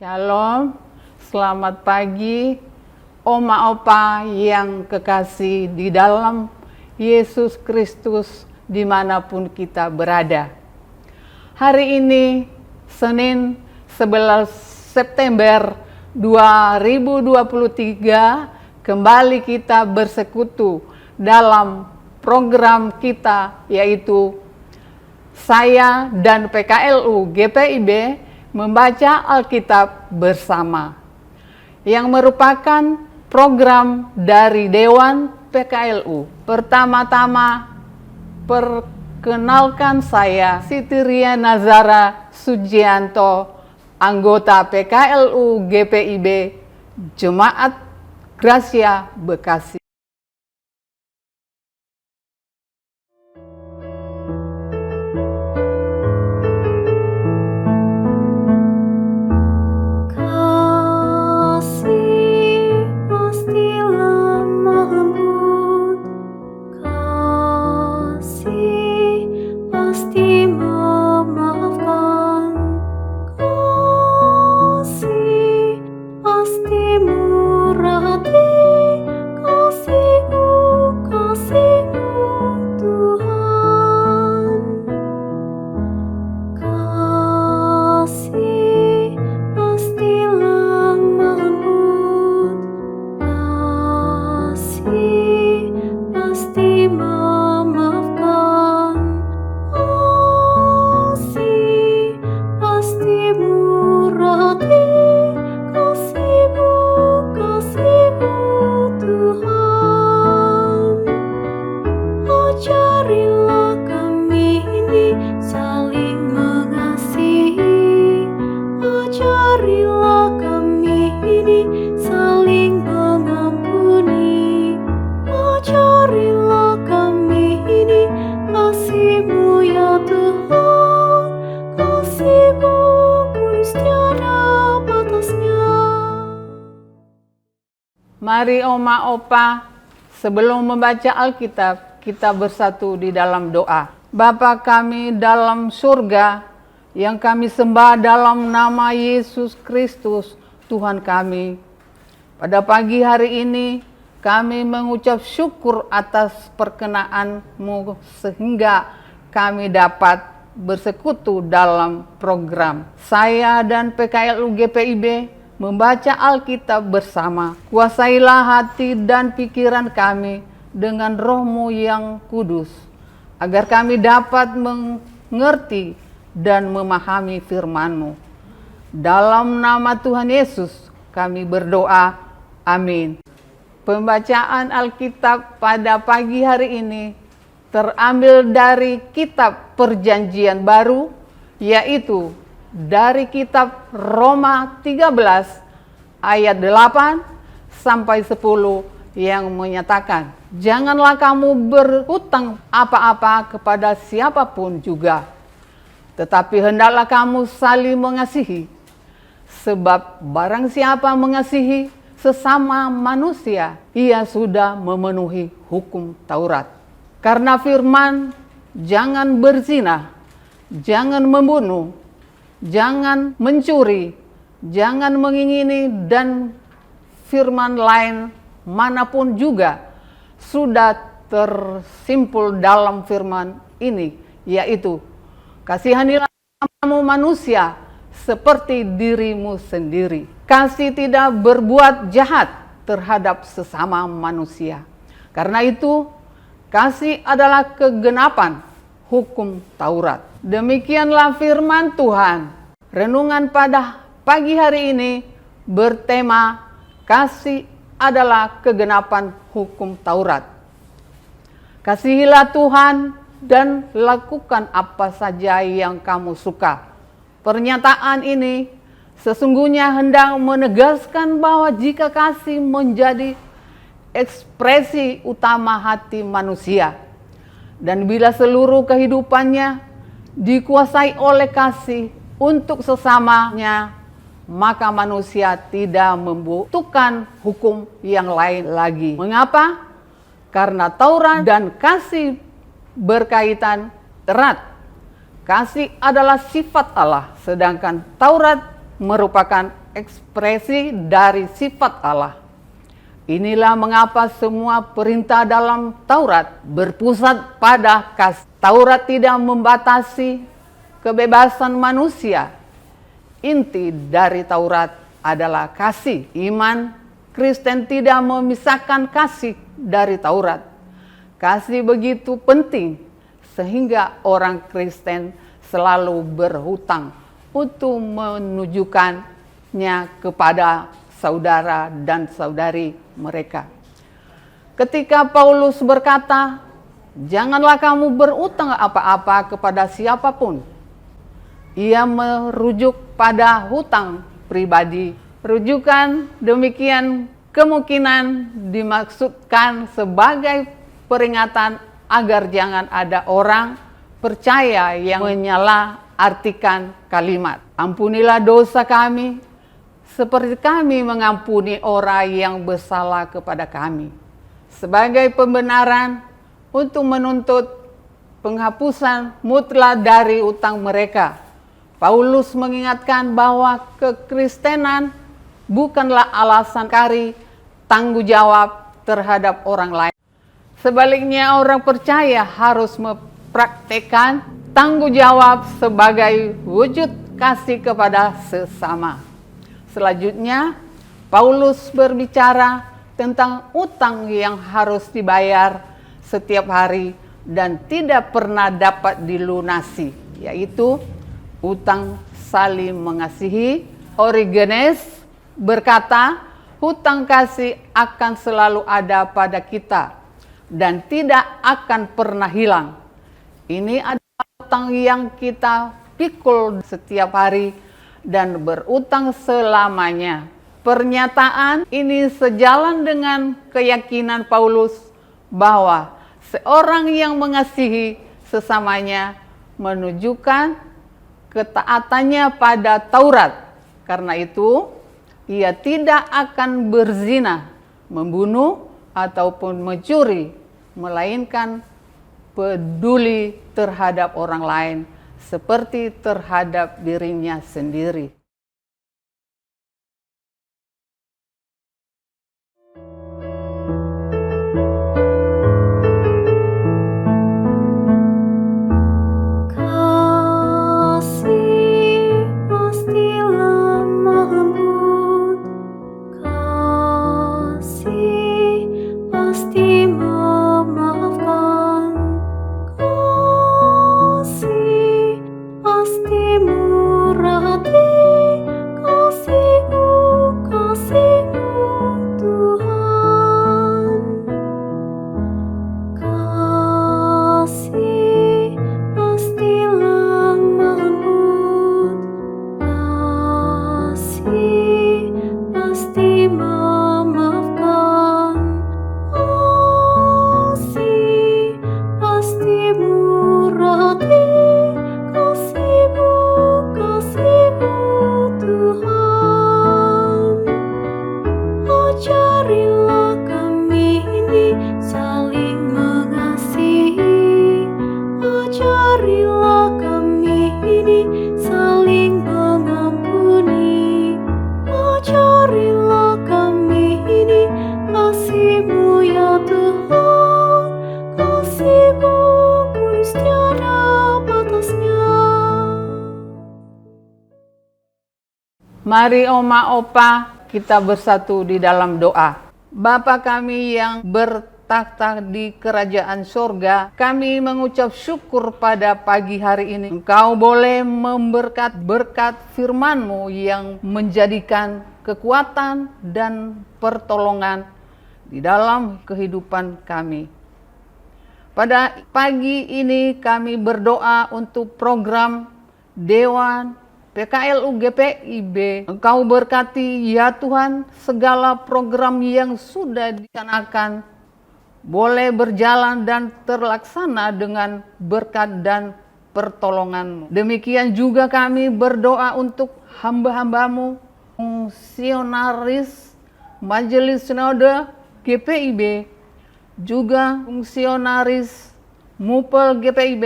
Shalom, selamat pagi, Oma Opa yang kekasih di dalam Yesus Kristus dimanapun kita berada. Hari ini, Senin 11 September 2023, kembali kita bersekutu dalam program kita, yaitu saya dan PKLU GPIB membaca Alkitab bersama, yang merupakan program dari Dewan PKLU. Pertama-tama, perkenalkan saya Siti Ria Nazara Sujianto, anggota PKLU GPIB Jemaat Gracia Bekasi. Mari Oma Opa, sebelum membaca Alkitab, kita bersatu di dalam doa. Bapa kami dalam surga, yang kami sembah dalam nama Yesus Kristus, Tuhan kami. Pada pagi hari ini, kami mengucap syukur atas perkenan-Mu sehingga kami dapat bersekutu dalam program. Saya dan PKLU GPIB membaca Alkitab bersama. Kuasailah hati dan pikiran kami dengan Roh-Mu yang kudus, agar kami dapat mengerti dan memahami firman-Mu. Dalam nama Tuhan Yesus kami berdoa, amin. Pembacaan Alkitab pada pagi hari ini terambil dari kitab Perjanjian Baru, yaitu dari kitab Roma 13 ayat 8 sampai 10 yang menyatakan, janganlah kamu berhutang apa-apa kepada siapapun juga, tetapi hendaklah kamu saling mengasihi, sebab barang siapa mengasihi sesama manusia, ia sudah memenuhi hukum Taurat. Karena firman, jangan berzina, jangan membunuh, jangan mencuri, jangan mengingini, dan firman lain manapun juga sudah tersimpul dalam firman ini, yaitu kasihanilah kamu manusia seperti dirimu sendiri. Kasih tidak berbuat jahat terhadap sesama manusia. Karena itu, kasih adalah kegenapan hukum Taurat. Demikianlah firman Tuhan. Renungan pada pagi hari ini bertema kasih adalah kegenapan hukum Taurat. Kasihilah Tuhan dan lakukan apa saja yang kamu suka. Pernyataan ini sesungguhnya hendak menegaskan bahwa jika kasih menjadi ekspresi utama hati manusia, dan bila seluruh kehidupannya dikuasai oleh kasih untuk sesamanya, maka manusia tidak membutuhkan hukum yang lain lagi. Mengapa? Karena Taurat dan kasih berkaitan erat. Kasih adalah sifat Allah, sedangkan Taurat merupakan ekspresi dari sifat Allah. Inilah mengapa semua perintah dalam Taurat berpusat pada kasih. Taurat tidak membatasi kebebasan manusia. Inti dari Taurat adalah kasih. Iman Kristen tidak memisahkan kasih dari Taurat. Kasih begitu penting sehingga orang Kristen selalu berhutang untuk menunjukkannya kepada saudara dan saudari mereka. Ketika Paulus berkata, "Janganlah kamu berutang apa-apa kepada siapapun," ia merujuk pada hutang pribadi. Rujukan demikian kemungkinan dimaksudkan sebagai peringatan agar jangan ada orang percaya yang menyalahartikan kalimat, "Ampunilah dosa kami, seperti kami mengampuni orang yang bersalah kepada kami," sebagai pembenaran untuk menuntut penghapusan mutlak dari utang mereka. Paulus mengingatkan bahwa kekristenan bukanlah alasan kari tanggung jawab terhadap orang lain. Sebaliknya, orang percaya harus mempraktekkan tanggung jawab sebagai wujud kasih kepada sesama. Selanjutnya, Paulus berbicara tentang utang yang harus dibayar setiap hari dan tidak pernah dapat dilunasi, yaitu utang saling mengasihi. Origenes berkata, hutang kasih akan selalu ada pada kita dan tidak akan pernah hilang. Ini adalah utang yang kita pikul setiap hari dan berutang selamanya. Pernyataan ini sejalan dengan keyakinan Paulus bahwa seorang yang mengasihi sesamanya menunjukkan ketaatannya pada Taurat. Karena itu, ia tidak akan berzina, membunuh, ataupun mencuri, melainkan peduli terhadap orang lain seperti terhadap dirinya sendiri. Mari Oma Opa kita bersatu di dalam doa. Bapa kami yang bertakhta di kerajaan surga, kami mengucap syukur pada pagi hari ini. Engkau boleh berkat firman-Mu yang menjadikan kekuatan dan pertolongan di dalam kehidupan kami. Pada pagi ini kami berdoa untuk program Dewan PKLU GPIB. Engkau berkati ya Tuhan segala program yang sudah dicanangkan boleh berjalan dan terlaksana dengan berkat dan pertolongan-Mu. Demikian juga kami berdoa untuk hamba-hamba-Mu, fungsionaris Majelis Sinode GPIB, juga fungsionaris MUPEL GPIB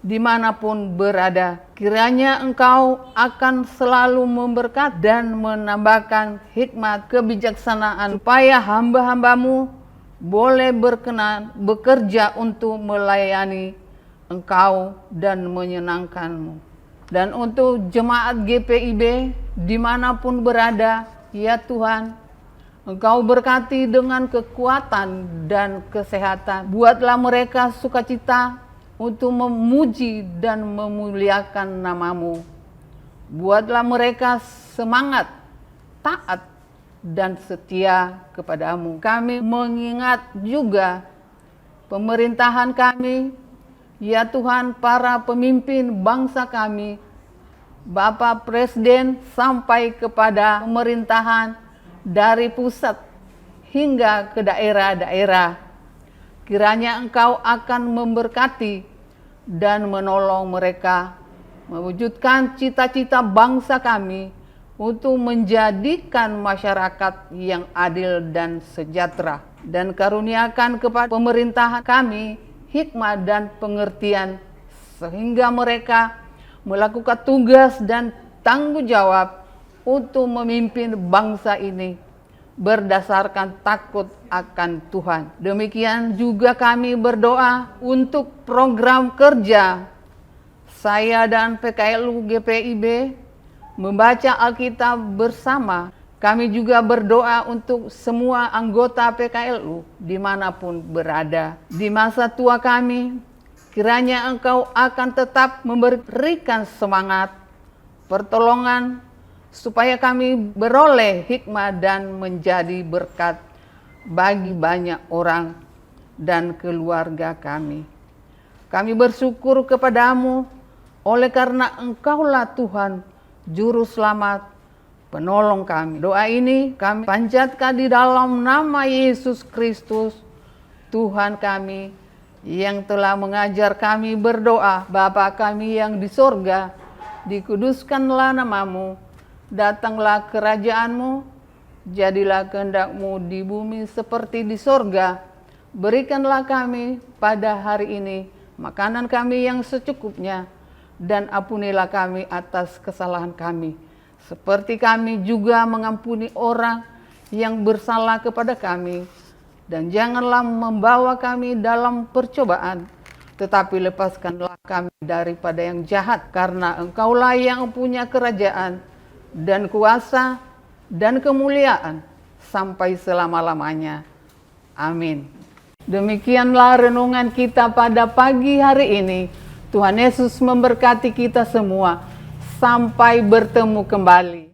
dimanapun berada. Kiranya Engkau akan selalu memberkati dan menambahkan hikmat kebijaksanaan supaya hamba-hambamu boleh berkenan bekerja untuk melayani Engkau dan menyenangkanmu. Dan untuk jemaat GPIB dimanapun berada, ya Tuhan, Engkau berkati dengan kekuatan dan kesehatan. Buatlah mereka sukacita untuk memuji dan memuliakan nama-Mu. Buatlah mereka semangat, taat, dan setia kepadamu. Kami mengingat juga pemerintahan kami, ya Tuhan, para pemimpin bangsa kami, Bapak Presiden sampai kepada pemerintahan dari pusat hingga ke daerah-daerah. Kiranya Engkau akan memberkati dan menolong mereka mewujudkan cita-cita bangsa kami untuk menjadikan masyarakat yang adil dan sejahtera. Dan karuniakan kepada pemerintahan kami hikmat dan pengertian sehingga mereka melakukan tugas dan tanggung jawab untuk memimpin bangsa ini berdasarkan takut akan Tuhan. Demikian juga kami berdoa untuk program kerja saya dan PKLU GPIB membaca Alkitab bersama. Kami juga berdoa untuk semua anggota PKLU dimanapun berada. Di masa tua kami, kiranya Engkau akan tetap memberikan semangat, pertolongan, supaya kami beroleh hikmat dan menjadi berkat bagi banyak orang dan keluarga kami. Kami bersyukur kepadamu oleh karena Engkaulah Tuhan, Juru Selamat, penolong kami. Doa ini kami panjatkan di dalam nama Yesus Kristus, Tuhan kami, yang telah mengajar kami berdoa. Bapa kami yang di sorga, dikuduskanlah namamu, datanglah kerajaanmu, jadilah kehendak-Mu di bumi seperti di sorga. Berikanlah kami pada hari ini makanan kami yang secukupnya, dan ampunilah kami atas kesalahan kami, seperti kami juga mengampuni orang yang bersalah kepada kami. Dan janganlah membawa kami dalam percobaan, tetapi lepaskanlah kami daripada yang jahat, karena Engkaulah yang punya kerajaan dan kuasa dan kemuliaan sampai selama-lamanya. Amin. Demikianlah renungan kita pada pagi hari ini. Tuhan Yesus memberkati kita semua. Sampai bertemu kembali.